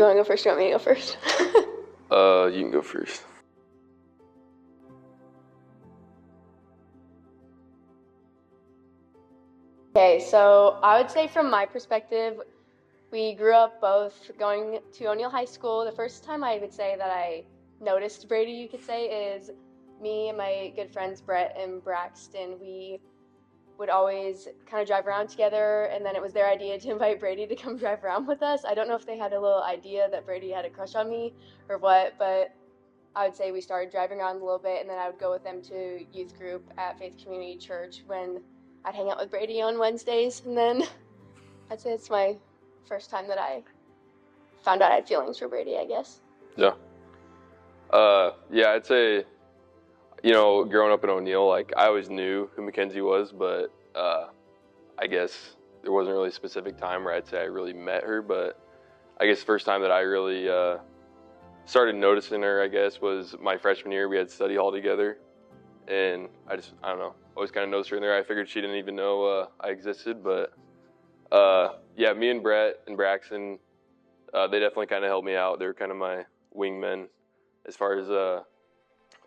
you want to go first? Do you want me to go first? You can go first. Okay, so I would say from my perspective, we grew up both going to O'Neill High School. The first time I would say that I noticed Brady, you could say, is me and my good friends Brett and Braxton. We would always kind of drive around together, and then it was their idea to invite Brady to come drive around with us. I don't know if they had a little idea that Brady had a crush on me or what, but I would say we started driving around a little bit, and then I would go with them to youth group at Faith Community Church when I'd hang out with Brady on Wednesdays, and then I'd say it's my first time that I found out I had feelings for Brady, I guess. Yeah. Yeah, I'd say, growing up in O'Neill, like, I always knew who Makenzie was, but I guess there wasn't really a specific time where I'd say I really met her, but I guess the first time that I really started noticing her, I guess, was my freshman year. We had study hall together, and I don't know, always kind of noticed her in there. I figured she didn't even know I existed, but yeah, me and Brett and Braxton, they definitely kind of helped me out. They were kind of my wingmen as far as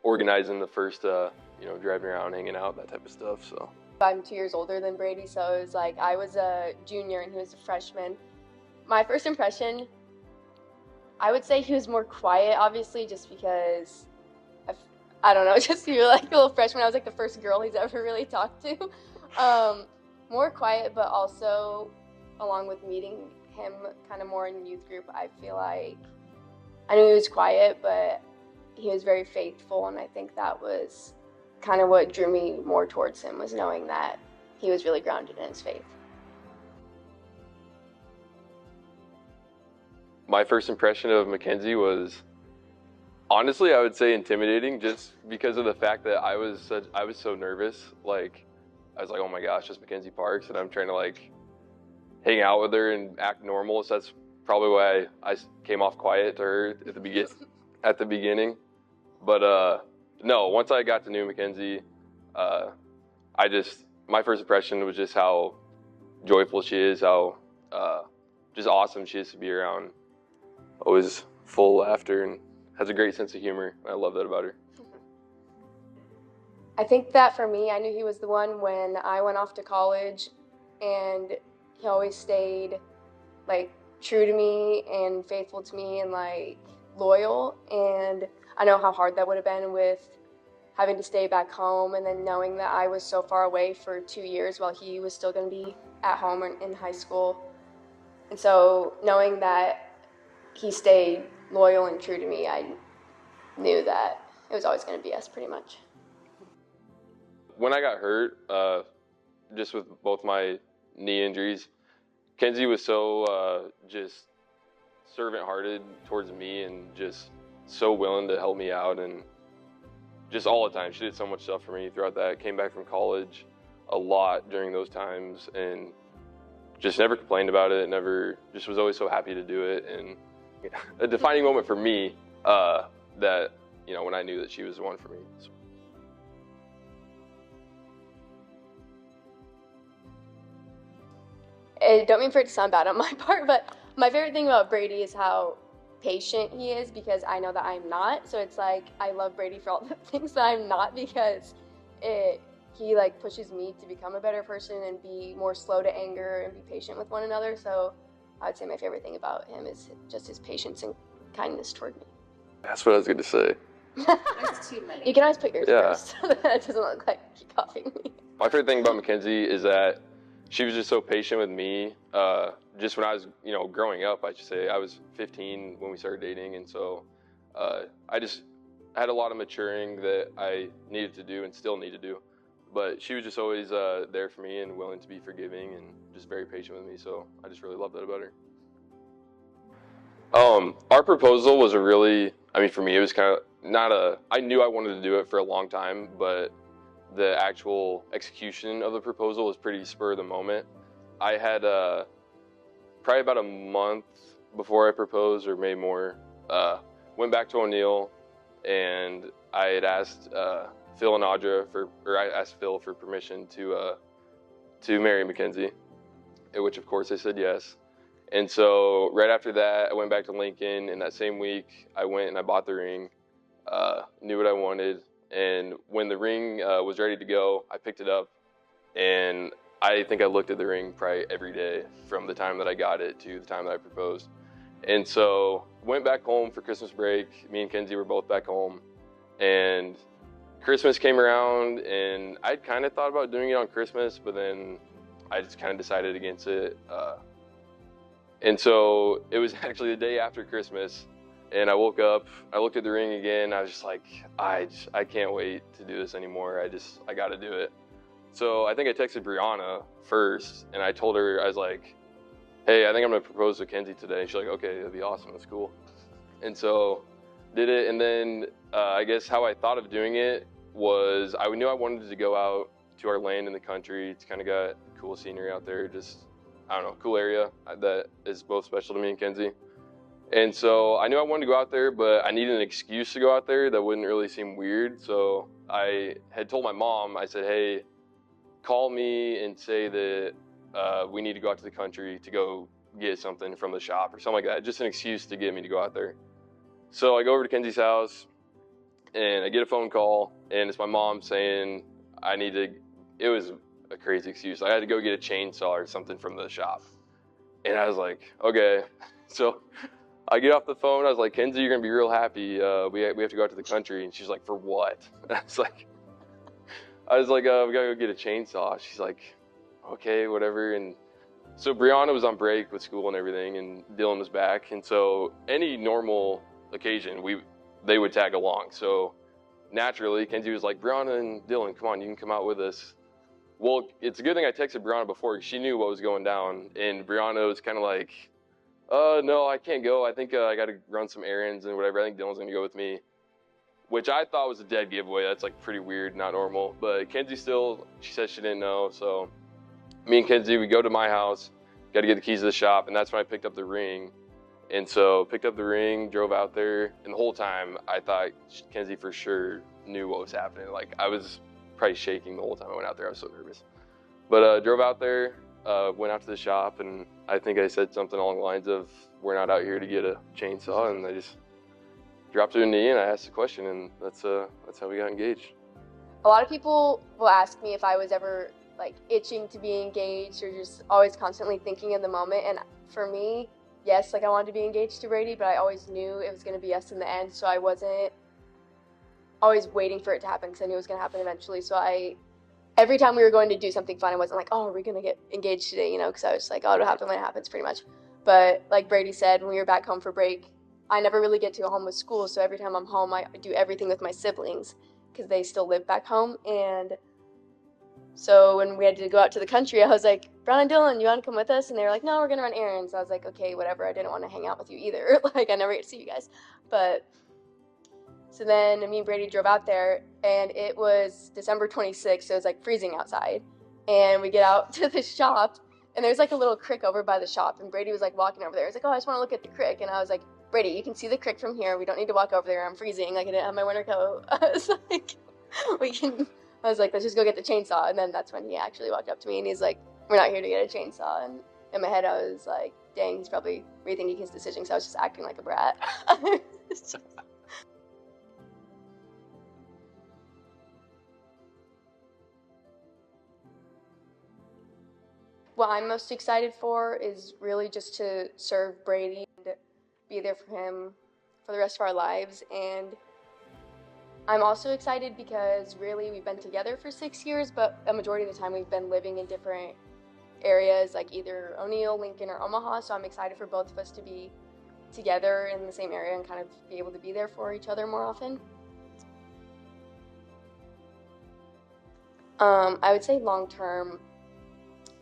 organizing the first, driving around, hanging out, that type of stuff. So I'm 2 years older than Brady, so it was like I was a junior and he was a freshman. My first impression, I would say he was more quiet, obviously, just because I don't know, just you were like a little freshman. I was like the first girl he's ever really talked to. More quiet, but also along with meeting him kind of more in youth group, I feel like I knew he was quiet, but he was very faithful, and I think that was kind of what drew me more towards him, was knowing that he was really grounded in his faith. my first impression of Makenzie was, honestly, I would say intimidating, just because of the fact that I was so nervous. Like, I was like, oh my gosh, it's Makenzie Parks, and I'm trying to like hang out with her and act normal. So that's probably why I came off quiet to her at the beginning. But no, once I got to know Makenzie, my first impression was just how joyful she is, how just awesome she is to be around. Always full of laughter and has a great sense of humor. I love that about her. I think that for me, I knew he was the one when I went off to college, and he always stayed like true to me and faithful to me and like loyal. And I know how hard that would have been with having to stay back home, and then knowing that I was so far away for 2 years while he was still going to be at home or in high school. And so knowing that he stayed loyal and true to me, I knew that it was always going to be us, pretty much. When I got hurt, just with both my knee injuries, Kenzie was so just servant-hearted towards me and just so willing to help me out, and just all the time. She did so much stuff for me throughout that. Came back from college a lot during those times and just never complained about it, just was always so happy to do it. And a defining moment for me, that, when I knew that she was the one for me. So. I don't mean for it to sound bad on my part, but my favorite thing about Brady is how patient he is, because I know that I'm not. So it's like I love Brady for all the things that I'm not, because he like pushes me to become a better person and be more slow to anger and be patient with one another. So I would say my favorite thing about him is just his patience and kindness toward me. That's what I was going to say. That's too many. You can always put yours first, so that it doesn't look like you copying me. My favorite thing about Makenzie is that she was just so patient with me. Just when I was, growing up, I should say, I was 15 when we started dating, and so I just had a lot of maturing that I needed to do and still need to do. But she was just always there for me and willing to be forgiving and just very patient with me. So I just really love that about her. Our proposal was for me, it was kind of I knew I wanted to do it for a long time, but the actual execution of the proposal was pretty spur of the moment. I had probably about a month before I proposed, or maybe more, went back to O'Neill, and I had asked Phil and Audra I asked Phil for permission to marry Makenzie, which of course they said yes. And so right after that, I went back to Lincoln, and that same week, I went and I bought the ring, knew what I wanted, and when the ring was ready to go, I picked it up, and I think I looked at the ring probably every day from the time that I got it to the time that I proposed. And so went back home for Christmas break. Me and Kenzie were both back home, and Christmas came around, and I'd kind of thought about doing it on Christmas, but then I just kind of decided against it. And so it was actually the day after Christmas, and I woke up, I looked at the ring again, I was just like, I can't wait to do this anymore. I got to do it. So I think I texted Brianna first, and I told her, I was like, hey, I think I'm gonna propose to Kenzie today. And she's like, okay, that'd be awesome, that's cool. And so did it, and then I guess how I thought of doing it was I knew I wanted to go out to our land in the country. It's kind of got cool scenery out there, just, I don't know, cool area that is both special to me and Kenzie. And so I knew I wanted to go out there, but I needed an excuse to go out there that wouldn't really seem weird. So I had told my mom, I said, hey, call me and say that we need to go out to the country to go get something from the shop or something like that. Just an excuse to get me to go out there. So I go over to Kenzie's house, and I get a phone call, and it's my mom saying it was a crazy excuse. I had to go get a chainsaw or something from the shop. And I was like, okay. So I get off the phone, I was like, Kenzie, you're gonna be real happy. We have to go out to the country. And she's like, for what? I was like, we gotta go get a chainsaw. She's like, okay, whatever. And so Brianna was on break with school and everything, and Dylan was back. And so any normal occasion, they would tag along. So naturally, Kenzie was like, Brianna and Dylan, come on, you can come out with us. Well, it's a good thing I texted Brianna before, because she knew what was going down. And Brianna was kind of like, no, I can't go. I think I got to run some errands and whatever. I think Dylan's going to go with me, which I thought was a dead giveaway. That's like pretty weird, not normal. But Kenzie she said she didn't know. So me and Kenzie, we go to my house, got to get the keys to the shop, and that's when I picked up the ring. And so picked up the ring, drove out there, and the whole time I thought Kenzie for sure knew what was happening. Like, I was probably shaking the whole time I went out there. I was so nervous. But drove out there, went out to the shop, and I think I said something along the lines of, we're not out here to get a chainsaw, and I just dropped to a knee and I asked the question, and that's how we got engaged. A lot of people will ask me if I was ever like itching to be engaged or just always constantly thinking in the moment. And for me, yes, like I wanted to be engaged to Brady, but I always knew it was going to be us in the end. So I wasn't always waiting for it to happen because I knew it was going to happen eventually. So every time we were going to do something fun, I wasn't like, oh, are we going to get engaged today? Because I was just like, oh, it'll happen when it happens pretty much. But like Brady said, when we were back home for break, I never really get to go home with school. So every time I'm home, I do everything with my siblings because they still live back home. And so when we had to go out to the country, I was like, Brown and Dylan, you want to come with us? And they were like, no, we're going to run errands. I was like, okay, whatever. I didn't want to hang out with you either. Like, I never get to see you guys. But so then me and Brady drove out there, and it was December 26th, so it was like freezing outside. And we get out to the shop, and there's like a little creek over by the shop, and Brady was like walking over there. I was like, oh, I just want to look at the creek. And I was like, Brady, you can see the creek from here. We don't need to walk over there. I'm freezing. Like, I didn't have my winter coat. I was like, I was like, let's just go get the chainsaw. And then that's when he actually walked up to me, and he's like, we're not here to get a chainsaw. And in my head, I was like, dang, he's probably rethinking his decision, because I was just acting like a brat. What I'm most excited for is really just to serve Brady and be there for him for the rest of our lives. And I'm also excited because really we've been together for 6 years, but a majority of the time we've been living in different areas, like either O'Neill, Lincoln, or Omaha. So I'm excited for both of us to be together in the same area and kind of be able to be there for each other more often. I would say long term,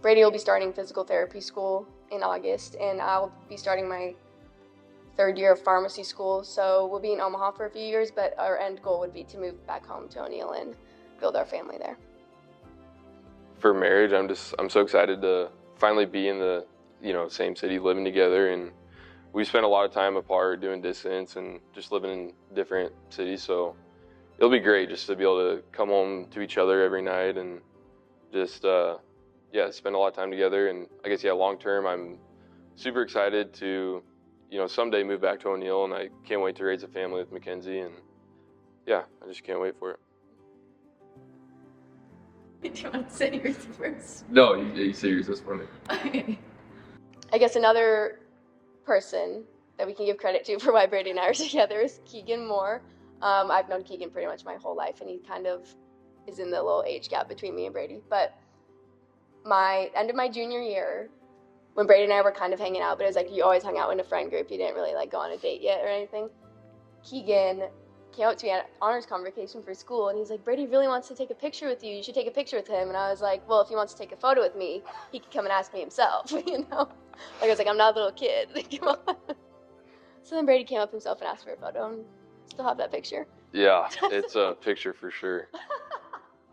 Brady will be starting physical therapy school in August, and I'll be starting my third year of pharmacy school. So we'll be in Omaha for a few years, but our end goal would be to move back home to O'Neill and build our family there. For marriage, I'm so excited to finally be in the same city, living together, and we spent a lot of time apart doing distance and just living in different cities. So it'll be great just to be able to come home to each other every night and just spend a lot of time together. And I guess long term, I'm super excited to, someday move back to O'Neill, and I can't wait to raise a family with Mackenzie, and yeah, I just can't wait for it. Do you want to say yours first? No, you say yours this morning. Okay. I guess another person that we can give credit to for why Brady and I are together is Keegan Moore. I've known Keegan pretty much my whole life, and he kind of is in the little age gap between me and Brady. But my end of my junior year, when Brady and I were kind of hanging out, but it was like you always hung out in a friend group. You didn't really like go on a date yet or anything. Keegan came up to me at honors convocation for school, and he's like, Brady really wants to take a picture with you. You should take a picture with him. And I was like, well, if he wants to take a photo with me, he can come and ask me himself, Like, I was like, I'm not a little kid. Come on. So then Brady came up himself and asked for a photo, and still have that picture. Yeah, it's a picture for sure.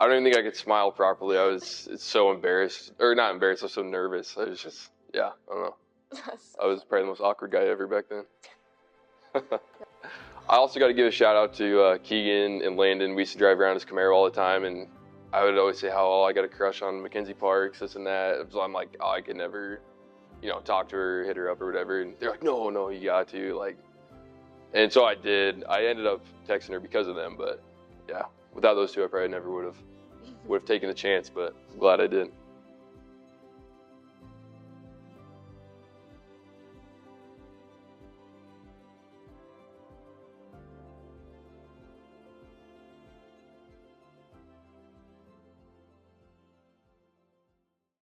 I don't even think I could smile properly. I was so embarrassed, or not embarrassed, I was so nervous. I was just, I don't know. I was probably the most awkward guy ever back then. I also got to give a shout out to Keegan and Landon. We used to drive around his Camaro all the time, and I would always say how I got a crush on Mackenzie Parks, this and that. So I'm like, I could never, talk to her, hit her up or whatever. And they're like, no, you got to, And so I did. I ended up texting her because of them, but yeah, without those two, I probably never would have taken the chance. But I'm glad I did.